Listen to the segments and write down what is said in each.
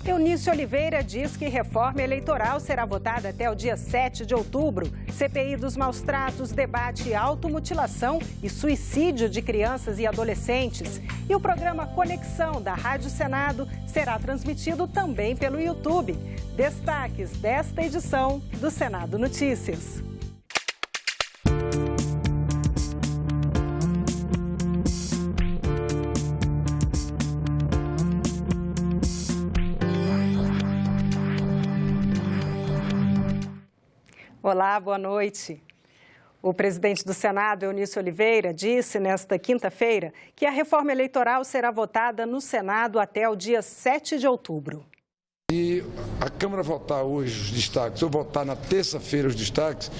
Eunice Oliveira diz que reforma eleitoral será votada até o dia 7 de outubro. CPI dos maus-tratos debate automutilação e suicídio de crianças e adolescentes. E o programa Conexão da Rádio Senado será transmitido também pelo YouTube. Destaques desta edição do Senado Notícias. Olá, boa noite. O presidente do Senado, Eunice Oliveira, disse nesta quinta-feira que a reforma eleitoral será votada no Senado até o dia 7 de outubro. Se a Câmara votar hoje os destaques, ou votar na terça-feira os destaques,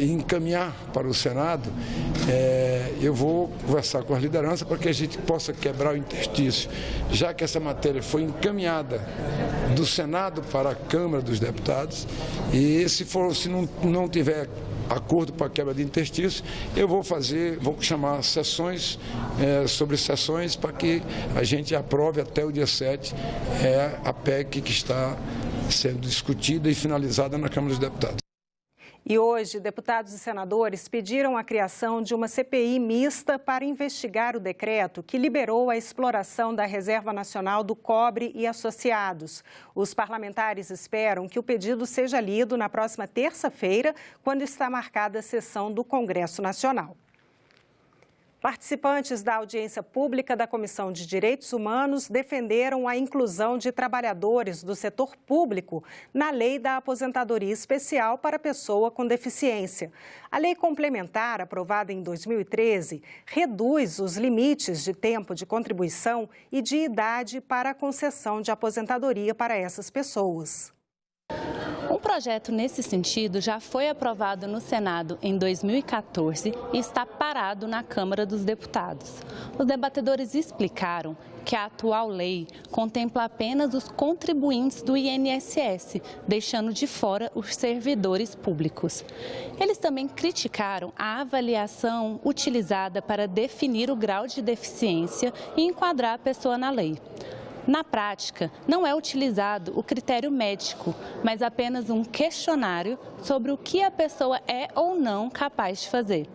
e encaminhar para o Senado, eu vou conversar com a liderança para que a gente possa quebrar o interstício, já que essa matéria foi encaminhada do Senado para a Câmara dos Deputados, e se não tiver acordo para a quebra de interstício, eu vou chamar sessões sobre sessões para que a gente aprove até o dia 7 a PEC que está sendo discutida e finalizada na Câmara dos Deputados. E hoje, deputados e senadores pediram a criação de uma CPI mista para investigar o decreto que liberou a exploração da Reserva Nacional do Cobre e Associados. Os parlamentares esperam que o pedido seja lido na próxima terça-feira, quando está marcada a sessão do Congresso Nacional. Participantes da audiência pública da Comissão de Direitos Humanos defenderam a inclusão de trabalhadores do setor público na Lei da Aposentadoria Especial para Pessoa com Deficiência. A lei complementar, aprovada em 2013, reduz os limites de tempo de contribuição e de idade para a concessão de aposentadoria para essas pessoas. Um projeto nesse sentido já foi aprovado no Senado em 2014 e está parado na Câmara dos Deputados. Os debatedores explicaram que a atual lei contempla apenas os contribuintes do INSS, deixando de fora os servidores públicos. Eles também criticaram a avaliação utilizada para definir o grau de deficiência e enquadrar a pessoa na lei. Na prática, não é utilizado o critério médico, mas apenas um questionário sobre o que a pessoa é ou não capaz de fazer.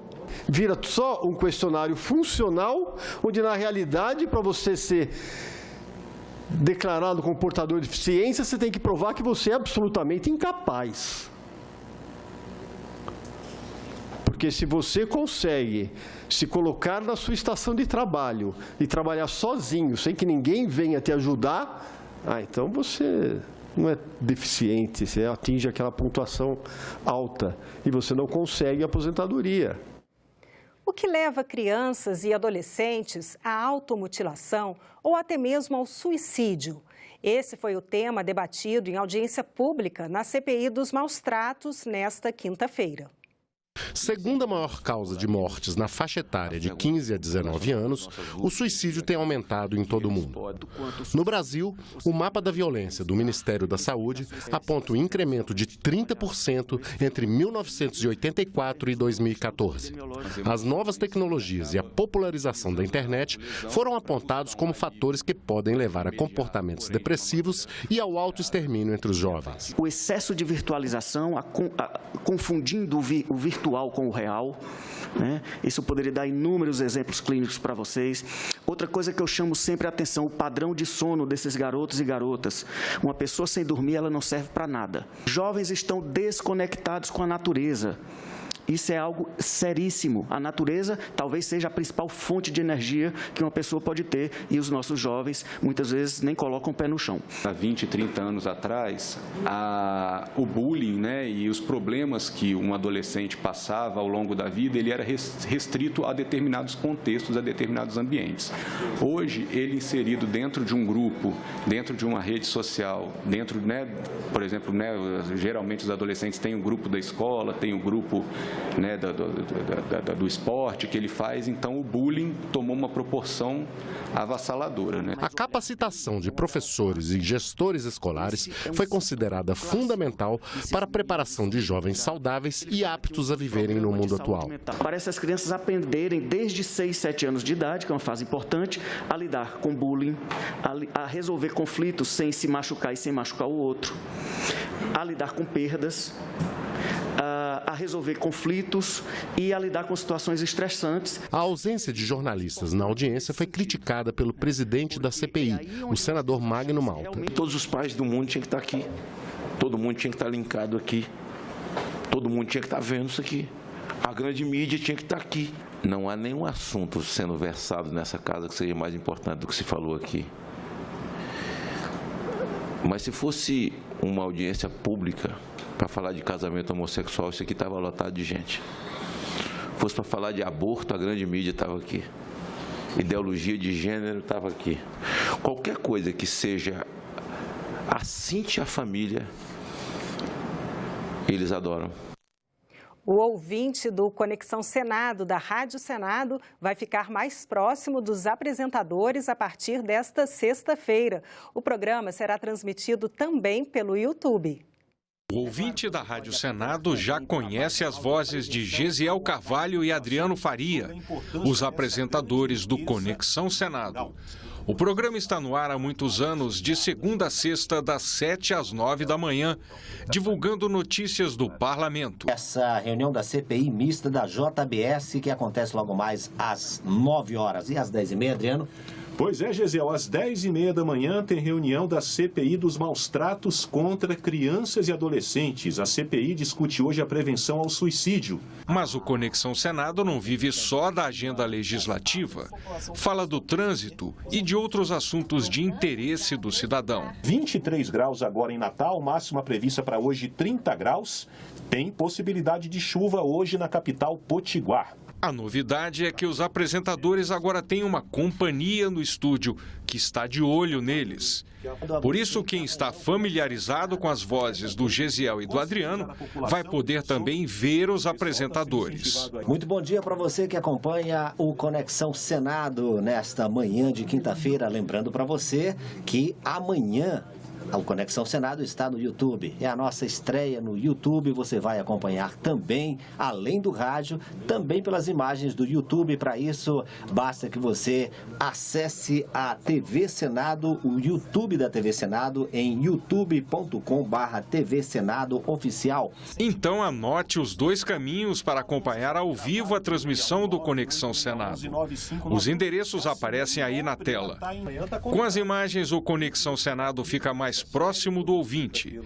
Vira só um questionário funcional, onde na realidade, para você ser declarado como portador de deficiência, você tem que provar que você é absolutamente incapaz. Porque se você consegue se colocar na sua estação de trabalho e trabalhar sozinho, sem que ninguém venha te ajudar, então você não é deficiente, você atinge aquela pontuação alta e você não consegue aposentadoria. O que leva crianças e adolescentes à automutilação ou até mesmo ao suicídio? Esse foi o tema debatido em audiência pública na CPI dos maus-tratos nesta quinta-feira. Segunda maior causa de mortes na faixa etária de 15 a 19 anos, o suicídio tem aumentado em todo o mundo. No Brasil, o mapa da violência do Ministério da Saúde aponta um incremento de 30% entre 1984 e 2014. As novas tecnologias e a popularização da internet foram apontados como fatores que podem levar a comportamentos depressivos e ao autoextermínio entre os jovens. O excesso de virtualização, confundindo o virtual com o real, né? Isso poderia dar inúmeros exemplos clínicos para vocês. Outra coisa que eu chamo sempre a atenção, o padrão de sono desses garotos e garotas. Uma pessoa sem dormir, ela não serve para nada. Jovens estão desconectados com a natureza. Isso é algo seríssimo. A natureza talvez seja a principal fonte de energia que uma pessoa pode ter e os nossos jovens muitas vezes nem colocam o pé no chão. Há 20, 30 anos atrás, o bullying, né, e os problemas que um adolescente passava ao longo da vida, ele era restrito a determinados contextos, a determinados ambientes. Hoje, ele inserido dentro de um grupo, dentro de uma rede social, dentro, né, por exemplo, né, geralmente os adolescentes têm o grupo da escola, tem o grupo né, do esporte que ele faz, então o bullying tomou uma proporção avassaladora, né? A capacitação de professores e gestores escolares foi considerada fundamental para a preparação de jovens saudáveis e aptos a viverem no mundo atual. Para essas crianças aprenderem desde 6, 7 anos de idade, que é uma fase importante, a lidar com bullying, a resolver conflitos sem se machucar e sem machucar o outro, a lidar com perdas, a resolver conflitos e a lidar com situações estressantes. A ausência de jornalistas na audiência foi criticada pelo presidente da CPI, o senador Magno Malta. Todos os pais do mundo tinham que estar aqui, todo mundo tinha que estar linkado aqui, todo mundo tinha que estar vendo isso aqui, a grande mídia tinha que estar aqui. Não há nenhum assunto sendo versado nessa casa que seja mais importante do que se falou aqui. Mas se fosse uma audiência pública para falar de casamento homossexual, isso aqui estava lotado de gente. Fosse para falar de aborto, a grande mídia estava aqui. Ideologia de gênero estava aqui. Qualquer coisa que seja assinte à família, eles adoram. O ouvinte do Conexão Senado, da Rádio Senado, vai ficar mais próximo dos apresentadores a partir desta sexta-feira. O programa será transmitido também pelo YouTube. O ouvinte da Rádio Senado já conhece as vozes de Gesiel Carvalho e Adriano Faria, os apresentadores do Conexão Senado. O programa está no ar há muitos anos, de segunda a sexta, das 7 às 9 da manhã, divulgando notícias do Parlamento. Essa reunião da CPI mista da JBS, que acontece logo mais às 9 horas e às 10h30, Adriano. Pois é, Gesiel, às 10h30 da manhã tem reunião da CPI dos maus tratos contra crianças e adolescentes. A CPI discute hoje a prevenção ao suicídio. Mas o Conexão Senado não vive só da agenda legislativa. Fala do trânsito e de outros assuntos de interesse do cidadão. 23 graus agora em Natal, máxima prevista para hoje 30 graus. Tem possibilidade de chuva hoje na capital Potiguar. A novidade é que os apresentadores agora têm uma companhia no estúdio que está de olho neles. Por isso, quem está familiarizado com as vozes do Gesiel e do Adriano vai poder também ver os apresentadores. Muito bom dia para você que acompanha o Conexão Senado nesta manhã de quinta-feira. Lembrando para você que amanhã o Conexão Senado está no YouTube. É a nossa estreia no YouTube. Você vai acompanhar também, além do rádio, também pelas imagens do YouTube. Para isso, basta que você acesse a TV Senado, o YouTube da TV Senado, em youtube.com/TV Senado Oficial. Então anote os dois caminhos para acompanhar ao vivo a transmissão do Conexão Senado. Os endereços aparecem aí na tela. Com as imagens, o Conexão Senado fica mais próximo do ouvinte.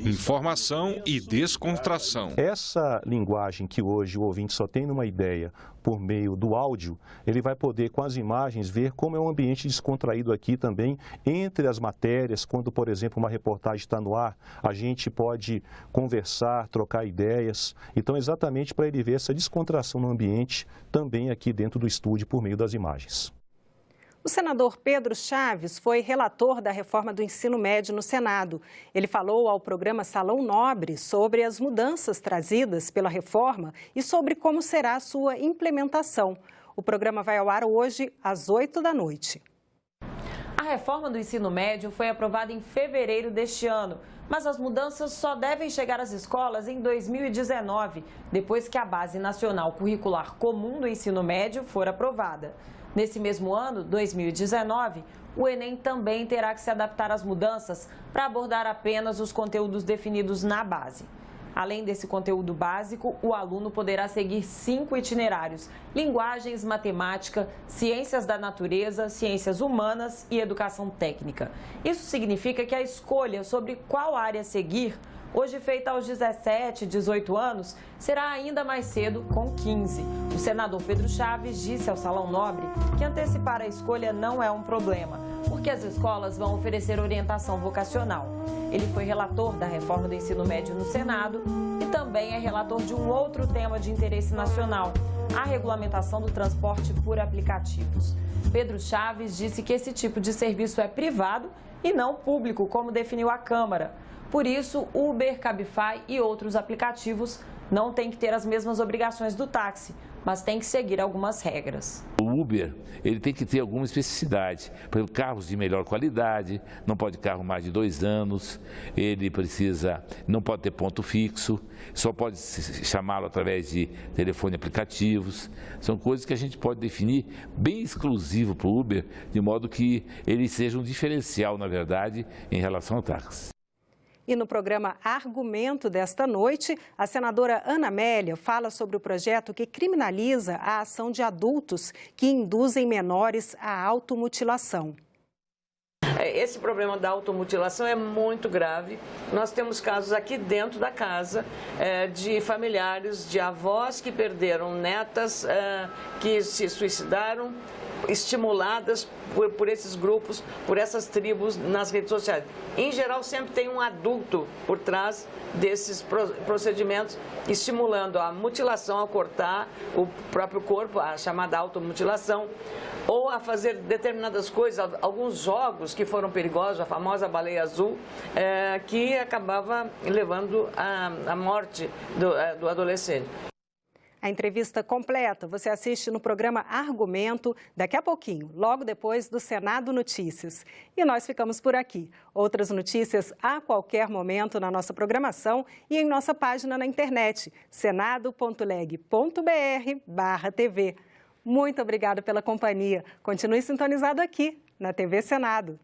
Informação e descontração. Essa linguagem que hoje o ouvinte só tem uma ideia por meio do áudio, ele vai poder, com as imagens, ver como é um ambiente descontraído aqui também, entre as matérias. Quando, por exemplo, uma reportagem está no ar, a gente pode conversar, trocar ideias. Então, exatamente para ele ver essa descontração no ambiente, também aqui dentro do estúdio, por meio das imagens. O senador Pedro Chaves foi relator da reforma do ensino médio no Senado. Ele falou ao programa Salão Nobre sobre as mudanças trazidas pela reforma e sobre como será a sua implementação. O programa vai ao ar hoje, às 8 da noite. A reforma do ensino médio foi aprovada em fevereiro deste ano, mas as mudanças só devem chegar às escolas em 2019, depois que a Base Nacional Curricular Comum do Ensino Médio for aprovada. Nesse mesmo ano, 2019, o Enem também terá que se adaptar às mudanças para abordar apenas os conteúdos definidos na base. Além desse conteúdo básico, o aluno poderá seguir 5 itinerários: linguagens, matemática, ciências da natureza, ciências humanas e educação técnica. Isso significa que a escolha sobre qual área seguir, hoje feita aos 17, 18 anos, será ainda mais cedo, com 15. O senador Pedro Chaves disse ao Salão Nobre que antecipar a escolha não é um problema, porque as escolas vão oferecer orientação vocacional. Ele foi relator da reforma do ensino médio no Senado e também é relator de um outro tema de interesse nacional, a regulamentação do transporte por aplicativos. Pedro Chaves disse que esse tipo de serviço é privado e não público, como definiu a Câmara. Por isso, Uber, Cabify e outros aplicativos não tem que ter as mesmas obrigações do táxi, mas tem que seguir algumas regras. O Uber, ele tem que ter alguma especificidade. Por exemplo, carros de melhor qualidade, não pode carro mais de 2 anos, não pode ter ponto fixo, só pode chamá-lo através de telefone aplicativos. São coisas que a gente pode definir bem exclusivo para o Uber, de modo que ele seja um diferencial, na verdade, em relação ao táxi. E no programa Argumento desta noite, a senadora Ana Amélia fala sobre o projeto que criminaliza a ação de adultos que induzem menores à automutilação. Esse problema da automutilação é muito grave. Nós temos casos aqui dentro da casa de familiares, de avós que perderam netas, que se suicidaram, estimuladas por esses grupos, por essas tribos nas redes sociais. Em geral, sempre tem um adulto por trás desses procedimentos, estimulando a mutilação, a cortar o próprio corpo, a chamada automutilação, ou a fazer determinadas coisas, alguns jogos que foram perigosos, a famosa baleia azul, que acabava levando à morte do adolescente. A entrevista completa você assiste no programa Argumento, daqui a pouquinho, logo depois do Senado Notícias. E nós ficamos por aqui. Outras notícias a qualquer momento na nossa programação e em nossa página na internet, senado.leg.br/TV. Muito obrigada pela companhia. Continue sintonizado aqui na TV Senado.